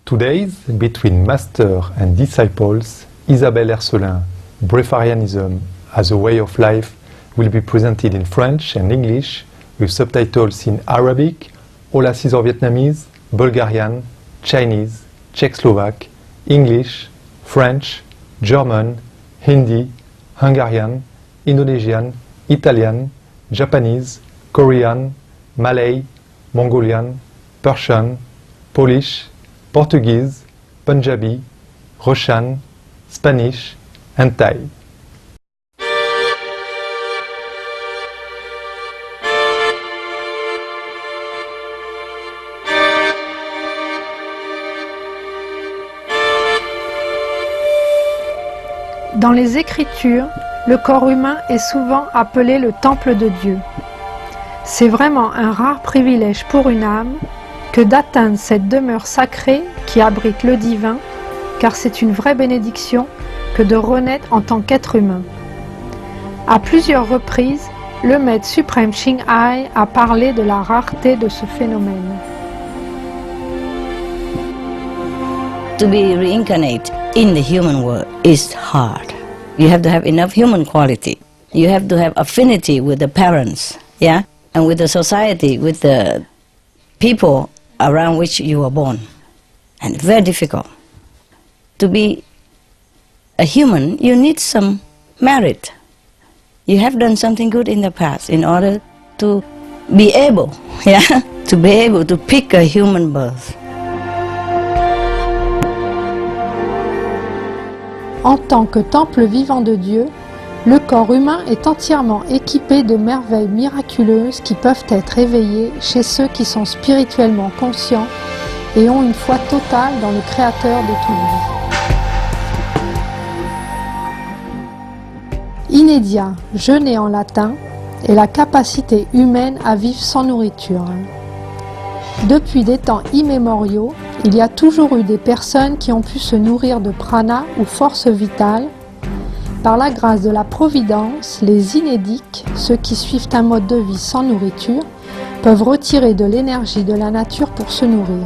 Today's Between Master and Disciples, Isabelle Hercelin, Breatharianism as a Way of Life will be presented in French and English with subtitles in Arabic, Aulacese Vietnamese, Bulgarian, Chinese, Czech-Slovak, English, French, German, Hindi, Hungarian, Indonesian, Italian, Japanese, Korean, Malay, Mongolian, Persian, Polish, Portuguese, Punjabi, Russian, Spanish, and Thai. Dans les Écritures, le corps humain est souvent appelé le temple de Dieu. C'est vraiment un rare privilège pour une âme que d'atteindre cette demeure sacrée qui abrite le divin, car c'est une vraie bénédiction que de renaître en tant qu'être humain. À plusieurs reprises, le maître suprême Ching Hai a parlé de la rareté de ce phénomène. To be reincarnate in the human world is hard. You have to have enough human quality. You have to have affinity with the parents, yeah, and with the society, with the people around which you were born. And very difficult. To be a human, you need some merit. You have done something good in the past in order to be able, yeah, to be able to pick a human birth. En tant que temple vivant de Dieu, le corps humain est entièrement équipé de merveilles miraculeuses qui peuvent être éveillées chez ceux qui sont spirituellement conscients et ont une foi totale dans le Créateur de toute vie. Inédia, jeûner en latin, est la capacité humaine à vivre sans nourriture. Depuis des temps immémoriaux, il y a toujours eu des personnes qui ont pu se nourrir de prana ou force vitale. Par la grâce de la Providence, les inédiques, ceux qui suivent un mode de vie sans nourriture, peuvent retirer de l'énergie de la nature pour se nourrir.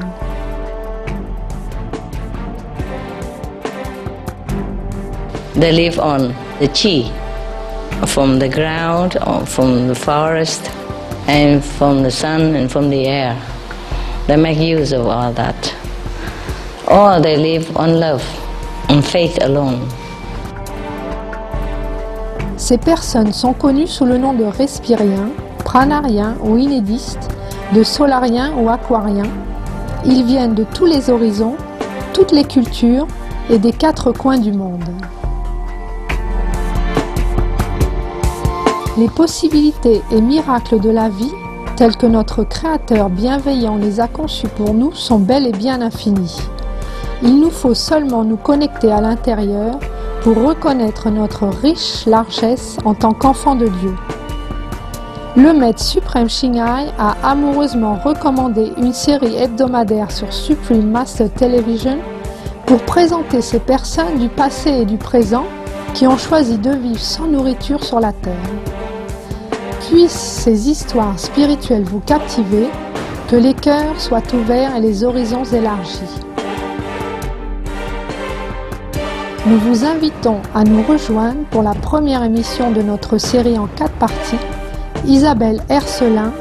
They live on the chi, from the ground, or from the forest, and from the sun and from the air. They make use of all that. Or they live on love, on faith alone. Ces personnes sont connues sous le nom de respiriens, pranariens ou inédistes, de solariens ou aquariens. Ils viennent de tous les horizons, toutes les cultures et des 4 coins du monde. Les possibilités et miracles de la vie, tels que notre Créateur bienveillant les a conçus pour nous, sont bel et bien infinis. Il nous faut seulement nous connecter à l'intérieur pour reconnaître notre riche largesse en tant qu'enfant de Dieu. Le maître suprême Ching Hai a amoureusement recommandé une série hebdomadaire sur Supreme Master Television pour présenter ces personnes du passé et du présent qui ont choisi de vivre sans nourriture sur la terre. Puissent ces histoires spirituelles vous captiver, que les cœurs soient ouverts et les horizons élargis. Nous vous invitons à nous rejoindre pour la première émission de notre série en 4 parties, Isabelle Hercelin,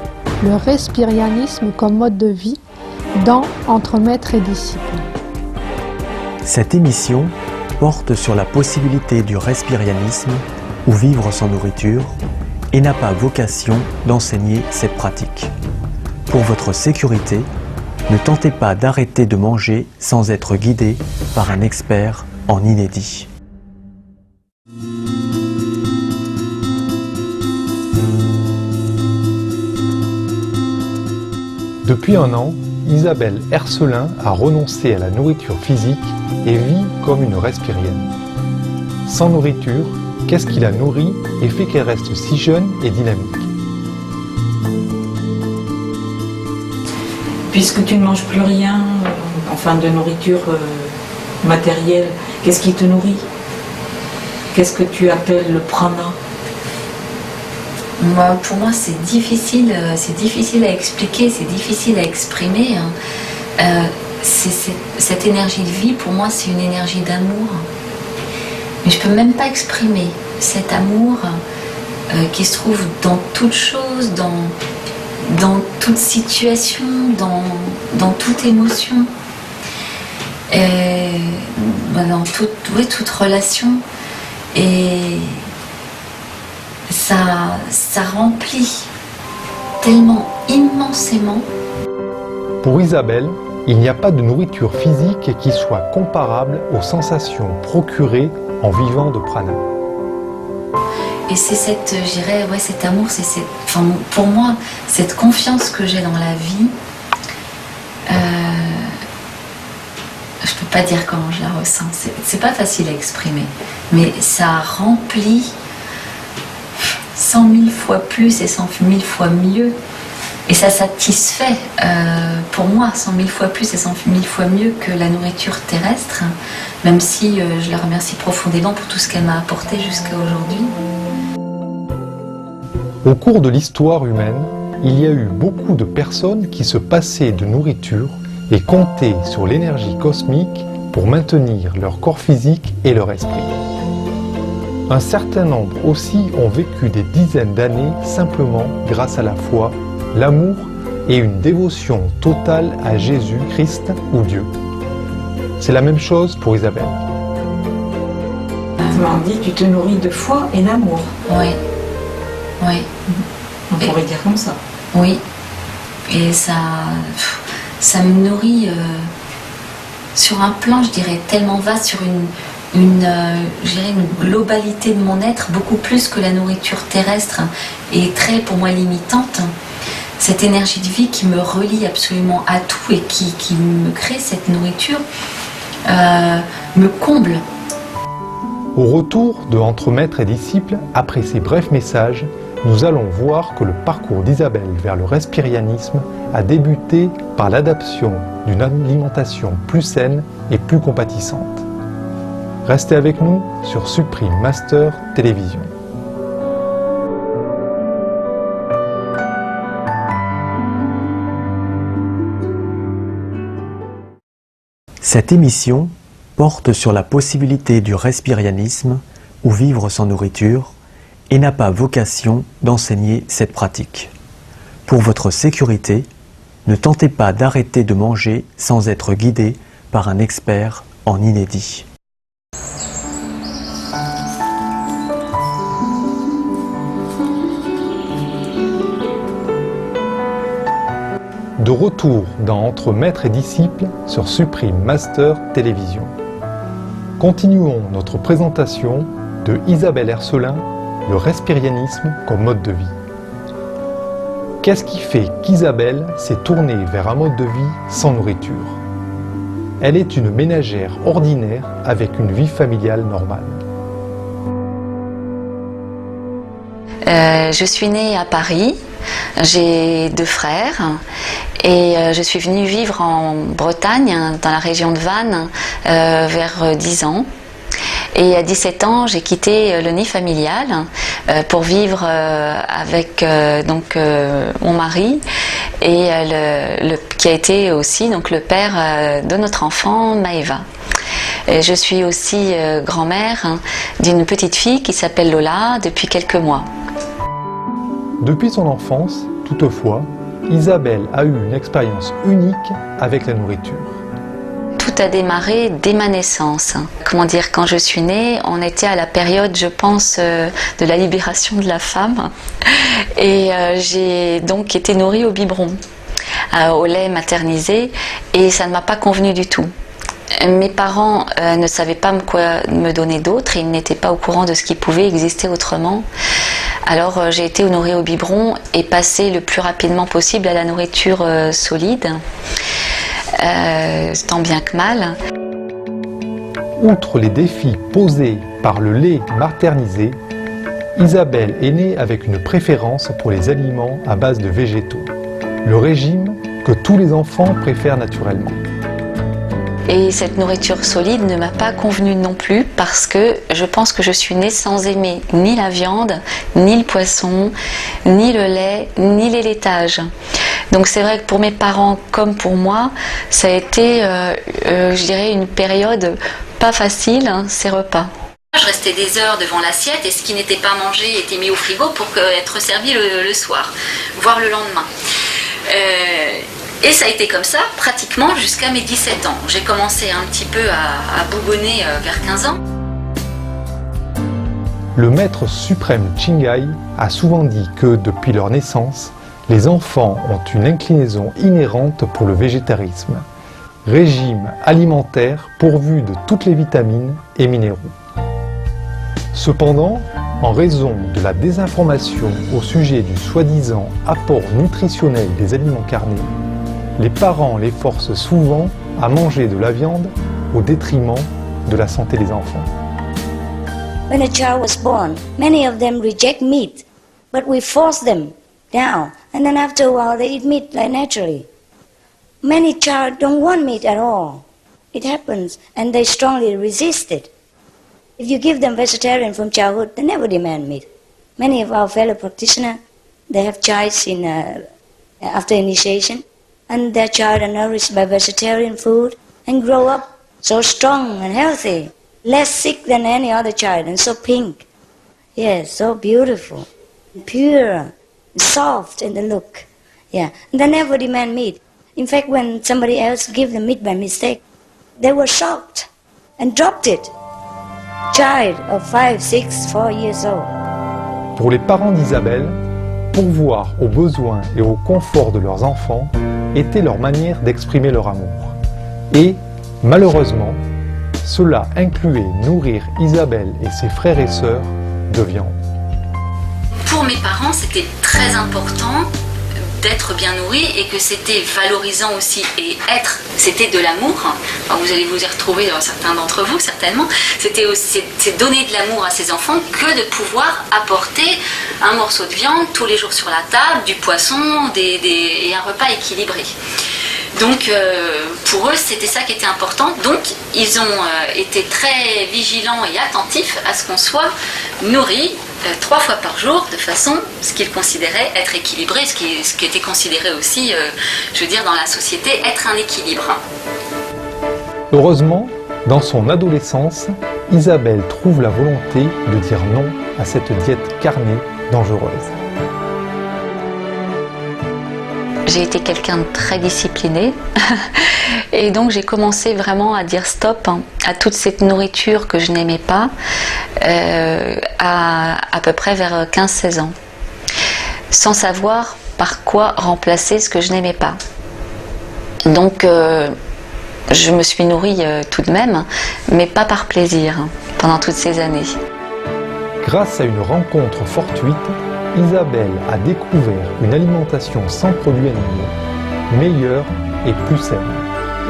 le respirianisme comme mode de vie, dans Entre maître et disciple. Cette émission porte sur la possibilité du respirianisme ou vivre sans nourriture et n'a pas vocation d'enseigner cette pratique. Pour votre sécurité, ne tentez pas d'arrêter de manger sans être guidé par un expert en inédit. Depuis un an, Isabelle Hercelin a renoncé à la nourriture physique et vit comme une respirienne. Sans nourriture, qu'est-ce qui la nourrit et fait qu'elle reste si jeune et dynamique? Puisque tu ne manges plus rien, enfin de nourriture matérielle, qu'est-ce qui te nourrit? Qu'est-ce que tu appelles le prana? Pour moi, c'est difficile à expliquer, c'est difficile à exprimer. cette énergie de vie, pour moi, c'est une énergie d'amour. Mais je ne peux même pas exprimer cet amour qui se trouve dans toute chose, dans toute situation, dans toute émotion, et dans toute relation. Et ça remplit tellement immensément. Pour Isabelle, il n'y a pas de nourriture physique qui soit comparable aux sensations procurées en vivant de prana. Et c'est cet amour, pour moi, cette confiance que j'ai dans la vie, je peux pas dire comment je la ressens, c'est pas facile à exprimer, mais ça remplit 100 000 fois plus et 100 000 fois mieux. Et ça satisfait, pour moi, 100 000 fois plus et 100 000 fois mieux que la nourriture terrestre, même si je la remercie profondément pour tout ce qu'elle m'a apporté jusqu'à aujourd'hui. Au cours de l'histoire humaine, il y a eu beaucoup de personnes qui se passaient de nourriture et comptaient sur l'énergie cosmique pour maintenir leur corps physique et leur esprit. Un certain nombre aussi ont vécu des dizaines d'années simplement grâce à la foi, l'amour et une dévotion totale à Jésus-Christ ou Dieu. C'est la même chose pour Isabelle. Tu m'as dit, tu te nourris de foi et d'amour. Oui. Oui. On pourrait dire comme ça. Oui. Et ça me nourrit sur un plan, je dirais, tellement vaste, sur une globalité de mon être, beaucoup plus que la nourriture terrestre et très, pour moi, limitante. Cette énergie de vie qui me relie absolument à tout et qui me crée cette nourriture me comble. Au retour de Entre Maître et Disciple, après ces brefs messages, nous allons voir que le parcours d'Isabelle vers le respirianisme a débuté par l'adaptation d'une alimentation plus saine et plus compatissante. Restez avec nous sur Supreme Master Télévision. Cette émission porte sur la possibilité du respirianisme ou vivre sans nourriture et n'a pas vocation d'enseigner cette pratique. Pour votre sécurité, ne tentez pas d'arrêter de manger sans être guidé par un expert en inédit. De retour dans Entre Maître et Disciple sur Supreme Master Télévision. Continuons notre présentation de Isabelle Ercelin, le respirianisme comme mode de vie. Qu'est-ce qui fait qu'Isabelle s'est tournée vers un mode de vie sans nourriture? Elle est une ménagère ordinaire avec une vie familiale normale. Je suis née à Paris, j'ai 2 frères et je suis venue vivre en Bretagne, dans la région de Vannes, vers 10 ans. Et à 17 ans, j'ai quitté le nid familial pour vivre avec mon mari et qui a été aussi donc, le père de notre enfant, Maëva. Et je suis aussi grand-mère d'une petite fille qui s'appelle Lola depuis quelques mois. Depuis son enfance, toutefois, Isabelle a eu une expérience unique avec la nourriture. Tout a démarré dès ma naissance. Comment dire, quand je suis née, on était à la période, je pense, de la libération de la femme. Et j'ai donc été nourrie au biberon, au lait maternisé, et ça ne m'a pas convenu du tout. Mes parents ne savaient pas quoi me donner d'autre, ils n'étaient pas au courant de ce qui pouvait exister autrement. Alors j'ai été nourrie au biberon et passée le plus rapidement possible à la nourriture solide, tant bien que mal. Outre les défis posés par le lait maternisé, Isabelle est née avec une préférence pour les aliments à base de végétaux, le régime que tous les enfants préfèrent naturellement. Et cette nourriture solide ne m'a pas convenu non plus parce que je pense que je suis née sans aimer ni la viande, ni le poisson, ni le lait, ni les laitages. Donc c'est vrai que pour mes parents comme pour moi, ça a été, je dirais, une période pas facile, hein, ces repas. Je restais des heures devant l'assiette et ce qui n'était pas mangé était mis au frigo pour être servi le soir, voire le lendemain. Et ça a été comme ça pratiquement jusqu'à mes 17 ans. J'ai commencé un petit peu à bougonner vers 15 ans. Le maître suprême Chingai a souvent dit que depuis leur naissance, les enfants ont une inclinaison inhérente pour le végétarisme, régime alimentaire pourvu de toutes les vitamines et minéraux. Cependant, en raison de la désinformation au sujet du soi-disant apport nutritionnel des aliments carnés, les parents les forcent souvent à manger de la viande au détriment de la santé des enfants. When a child was born, many of them reject meat, but we force them down, and then after a while they eat meat like naturally. Many children don't want meat at all. It happens, and they strongly resist it. If you give them vegetarian from childhood, they never demand meat. Many of our fellow practitioners, they have child after initiation, and their child are nourished by vegetarian food and grow up so strong and healthy, less sick than any other child, and so pink. Yes, so beautiful, pure, soft in the look. Yeah, and they never demand meat. In fact, when somebody else gave them meat by mistake, they were shocked and dropped it. Child of 5, 6, 4 years old. Pour les parents d'Isabelle, pourvoir aux besoins et au confort de leurs enfants était leur manière d'exprimer leur amour. Et, malheureusement, cela incluait nourrir Isabelle et ses frères et sœurs de viande. Pour mes parents, c'était très important d'être bien nourri et que c'était valorisant aussi, et c'était de l'amour. Enfin, vous allez vous y retrouver dans certains d'entre vous certainement. C'est donner de l'amour à ses enfants que de pouvoir apporter un morceau de viande tous les jours sur la table, du poisson et un repas équilibré. Donc pour eux c'était ça qui était important, donc ils ont été très vigilants et attentifs à ce qu'on soit nourri 3 fois par jour de façon ce qu'ils considéraient être équilibré, ce qui était considéré aussi, je veux dire, dans la société, être un équilibre. Heureusement, dans son adolescence, Isabelle trouve la volonté de dire non à cette diète carnée dangereuse. J'ai été quelqu'un de très discipliné et donc j'ai commencé vraiment à dire stop à toute cette nourriture que je n'aimais pas à peu près vers 15-16 ans, sans savoir par quoi remplacer ce que je n'aimais pas. Donc je me suis nourrie tout de même, mais pas par plaisir pendant toutes ces années. Grâce à une rencontre fortuite, Isabelle a découvert une alimentation sans produits animaux, meilleure et plus saine.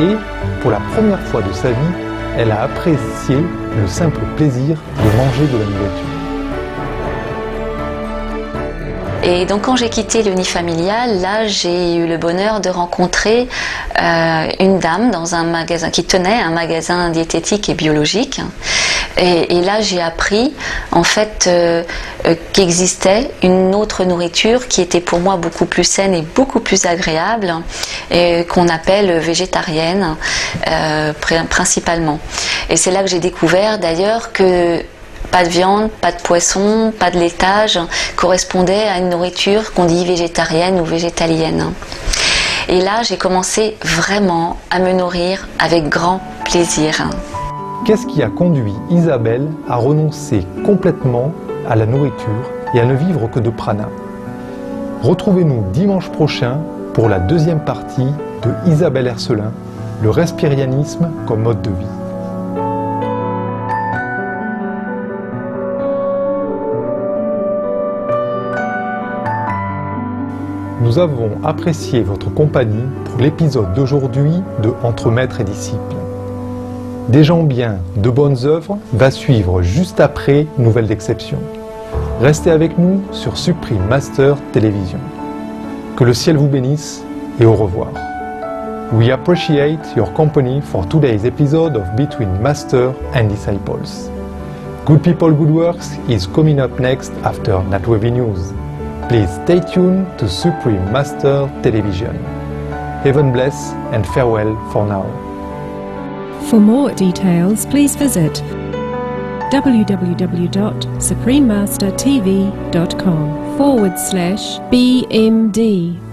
Et, pour la première fois de sa vie, elle a apprécié le simple plaisir de manger de la nourriture. Et donc quand j'ai quitté l'unifamilial, là j'ai eu le bonheur de rencontrer une dame dans un magasin qui tenait un magasin diététique et biologique. Et là j'ai appris en fait qu'existait une autre nourriture qui était pour moi beaucoup plus saine et beaucoup plus agréable, et qu'on appelle végétarienne principalement. Et c'est là que j'ai découvert d'ailleurs que pas de viande, pas de poisson, pas de laitage correspondait à une nourriture qu'on dit végétarienne ou végétalienne. Et là, j'ai commencé vraiment à me nourrir avec grand plaisir. Qu'est-ce qui a conduit Isabelle à renoncer complètement à la nourriture et à ne vivre que de prana? Retrouvez-nous dimanche prochain pour la deuxième partie de Isabelle Hercelin, le respirianisme comme mode de vie. Nous avons apprécié votre compagnie pour l'épisode d'aujourd'hui de Entre maître et disciple. Des gens bien, de bonnes œuvres va suivre juste après Nouvelle d'exception. Restez avec nous sur Supreme Master Télévision. Que le ciel vous bénisse et au revoir. We appreciate your company for today's episode of Between Master and Disciples. Good People, Good Works is coming up next after Natwevi News. Please stay tuned to Supreme Master Television. Heaven bless and farewell for now. For more details, please visit www.suprememastertv.com/BMD.